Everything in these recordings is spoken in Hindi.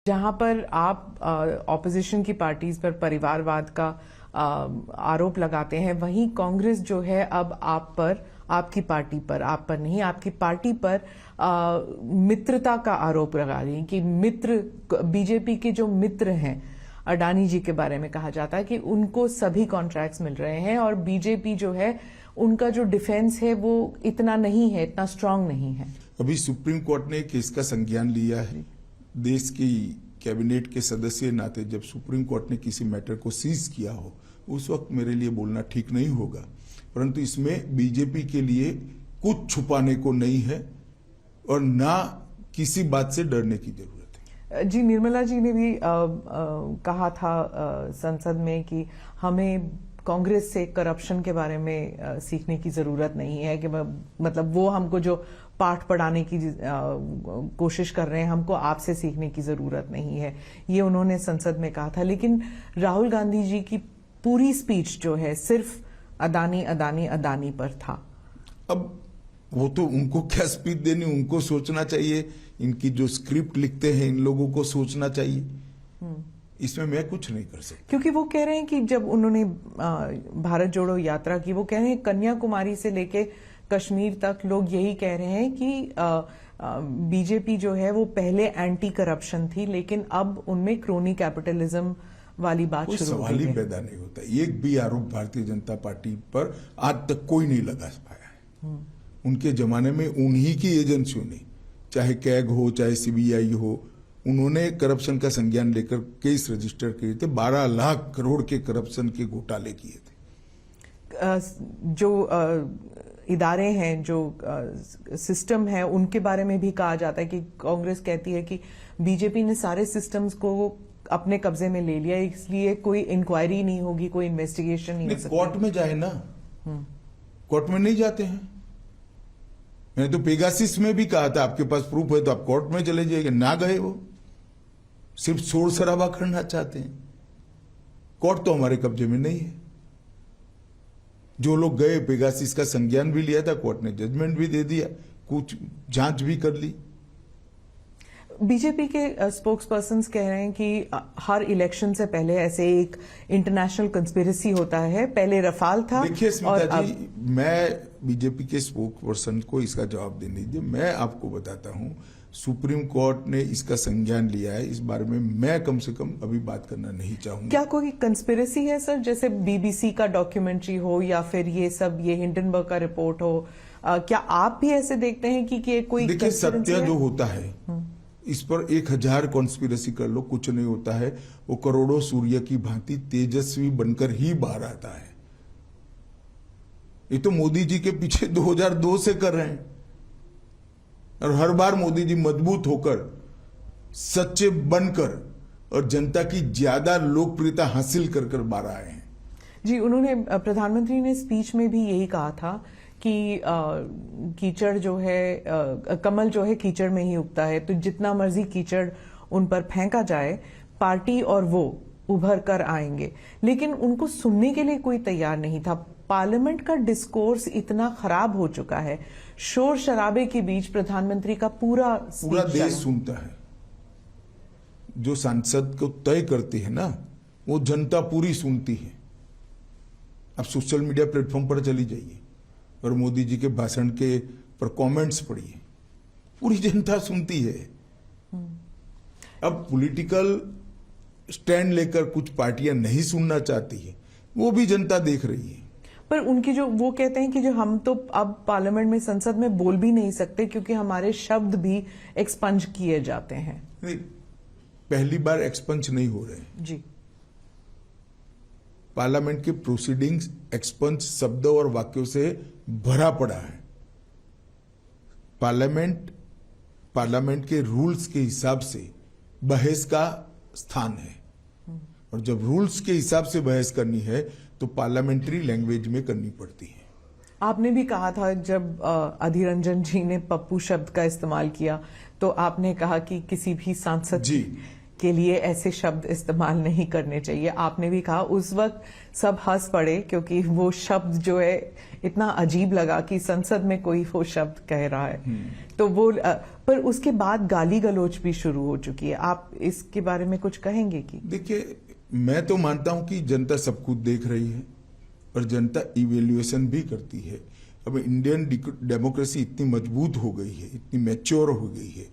जहां पर आप ऑपोजिशन की पार्टीज पर परिवारवाद का आरोप लगाते हैं, वहीं कांग्रेस जो है अब आपकी पार्टी पर, आप पर नहीं, आपकी पार्टी पर मित्रता का आरोप लगा रही है कि बीजेपी के जो मित्र हैं, अडानी जी के बारे में कहा जाता है कि उनको सभी कॉन्ट्रैक्ट्स मिल रहे हैं और बीजेपी जो है उनका जो डिफेंस है वो इतना नहीं है, इतना स्ट्रांग नहीं है। अभी सुप्रीम कोर्ट ने केस का संज्ञान लिया है। देश की कैबिनेट के सदस्य नाते जब सुप्रीम कोर्ट ने किसी मैटर को सीज किया हो, उस वक्त मेरे लिए बोलना ठीक नहीं होगा, परंतु इसमें बीजेपी के लिए कुछ छुपाने को नहीं है और ना किसी बात से डरने की जरूरत है। जी, निर्मला जी ने भी कहा था संसद में कि हमें कांग्रेस से करप्शन के बारे में सीखने की जरूरत नहीं है, कि मतलब वो हमको जो पाठ पढ़ाने की कोशिश कर रहे हैं, हमको आपसे सीखने की जरूरत नहीं है, ये उन्होंने संसद में कहा था। लेकिन राहुल गांधी जी की पूरी स्पीच जो है सिर्फ अदानी अदानी अदानी पर था। अब वो तो उनको क्या स्पीच देनी, उनको सोचना चाहिए। इनकी जो स्क्रिप्ट लिखते हैं इन लोगों को सोचना चाहिए, इसमें मैं कुछ नहीं कर सकता। क्योंकि वो कह रहे हैं कि जब उन्होंने भारत जोड़ो यात्रा की, वो कह रहे हैं कन्याकुमारी से लेके कश्मीर तक लोग यही कह रहे हैं कि बीजेपी जो है वो पहले एंटी करप्शन थी, लेकिन अब उनमें क्रोनी कैपिटलिज्म वाली बात शुरू हो गई है। सवाल ही पैदा नहीं होता। एक भी आरोप भारतीय जनता पार्टी पर आज तक कोई नहीं लगा पाया है। उनके जमाने में उन्हीं की एजेंसियों ने, चाहे कैग हो चाहे सीबीआई हो, उन्होंने करप्शन का संज्ञान लेकर केस रजिस्टर किए थे। 12 लाख करोड़ के करप्शन के घोटाले किए थे। जो इदारे हैं, जो सिस्टम है, उनके बारे में भी कहा जाता है कि कांग्रेस कहती है कि बीजेपी ने सारे सिस्टम्स को अपने कब्जे में ले लिया, इसलिए कोई इंक्वायरी नहीं होगी, कोई इन्वेस्टिगेशन नहीं हो सकती। कोर्ट में जाए ना, कोर्ट में नहीं जाते हैं। मैंने तो पेगासिस में भी कहा था आपके पास प्रूफ है तो आप कोर्ट में चले जाइए, ना गए। वो सिर्फ शोर शराबा करना चाहते हैं। कोर्ट तो हमारे कब्जे में नहीं है। जो लोग गए, पेगासिस का संज्ञान भी लिया था, कोर्ट ने जजमेंट भी दे दिया, कुछ जांच भी कर ली। बीजेपी के स्पोक्स पर्सन कह रहे हैं कि हर इलेक्शन से पहले ऐसे एक इंटरनेशनल कंस्पिरेसी होता है, पहले रफाल था। देखिए स्मिता जी, मैं बीजेपी के स्पोक्स पर्सन को इसका जवाब देने दीजिए। मैं आपको बताता हूं, सुप्रीम कोर्ट ने इसका संज्ञान लिया है। इस बारे में मैं कम से कम अभी बात करना नहीं चाहूंगा। क्या कोई कंस्पिरेसी है सर, जैसे बीबीसी का डॉक्यूमेंट्री हो या फिर ये हिंडनबर्ग का रिपोर्ट हो, क्या आप भी ऐसे देखते हैं कि कोई? देखिए, सत्य जो होता है इस पर 1000 कॉन्स्पिरेसी कर लो, कुछ नहीं होता है। वो करोड़ों सूर्य की भांति तेजस्वी बनकर ही बाहर आता है। ये तो मोदी जी के पीछे 2002 से कर रहे हैं और हर बार मोदी जी मजबूत होकर, सच्चे बनकर और जनता की ज्यादा लोकप्रियता हासिल कर बाहर आए हैं। जी, उन्होंने, प्रधानमंत्री ने स्पीच में भी यही कहा था कि कीचड़ जो है, कमल जो है कीचड़ में ही उगता है, तो जितना मर्जी कीचड़ उन पर फेंका जाए, पार्टी और वो उभर कर आएंगे। लेकिन उनको सुनने के लिए कोई तैयार नहीं था। पार्लियामेंट का डिस्कोर्स इतना खराब हो चुका है, शोर शराबे के बीच प्रधानमंत्री का पूरा देश सुनता है। जो सांसद को तय करती है ना, वो जनता पूरी सुनती है। अब सोशल मीडिया प्लेटफॉर्म पर चली जाइए और मोदी जी के भाषण के पर कमेंट्स पढ़िए, पूरी जनता सुनती है। अब पॉलिटिकल स्टैंड लेकर कुछ पार्टियां नहीं सुनना चाहती है, वो भी जनता देख रही है। पर उनकी जो, वो कहते हैं कि जो हम तो अब पार्लियामेंट में, संसद में बोल भी नहीं सकते क्योंकि हमारे शब्द भी एक्सपंज किए जाते हैं। नहीं, पहली बार एक्सपंज नहीं हो रहे जी। पार्लियामेंट के प्रोसीडिंग्स एक्सपंज शब्दों और वाक्यों से भरा पड़ा है। पार्लियामेंट के रूल्स के हिसाब से बहस का स्थान है, और जब रूल्स के हिसाब से बहस करनी है तो पार्लियामेंट्री लैंग्वेज में करनी पड़ती है। आपने भी कहा था, जब अधीर रंजन जी ने पप्पू शब्द का इस्तेमाल किया, तो आपने कहा कि किसी भी सांसद के लिए ऐसे शब्द इस्तेमाल नहीं करने चाहिए। आपने भी कहा उस वक्त सब हंस पड़े क्योंकि वो शब्द जो है इतना अजीब लगा कि संसद में कोई वो शब्द कह रहा है। तो वो पर उसके बाद गाली गलौज भी शुरू हो चुकी है। आप इसके बारे में कुछ कहेंगे कि? देखिए, मैं तो मानता हूं कि जनता सब कुछ देख रही है और जनता इवेल्युएशन भी करती है। अब इंडियन डेमोक्रेसी इतनी मजबूत हो गई है, इतनी मैच्योर हो गई है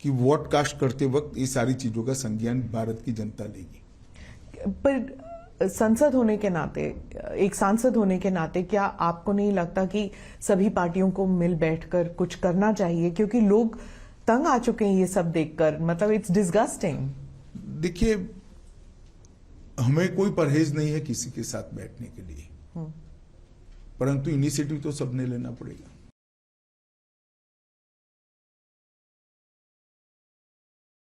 कि वोट कास्ट करते वक्त ये सारी चीजों का संज्ञान भारत की जनता लेगी। पर संसद होने के नाते, एक सांसद होने के नाते, क्या आपको नहीं लगता कि सभी पार्टियों को मिल बैठकर कुछ करना चाहिए? क्योंकि लोग तंग आ चुके हैं ये सब देखकर, मतलब इट्स डिस्गस्टिंग। देखिए, हमें कोई परहेज नहीं है किसी के साथ बैठने के लिए, परंतु इनिशिएटिव तो सबने लेना पड़ेगा।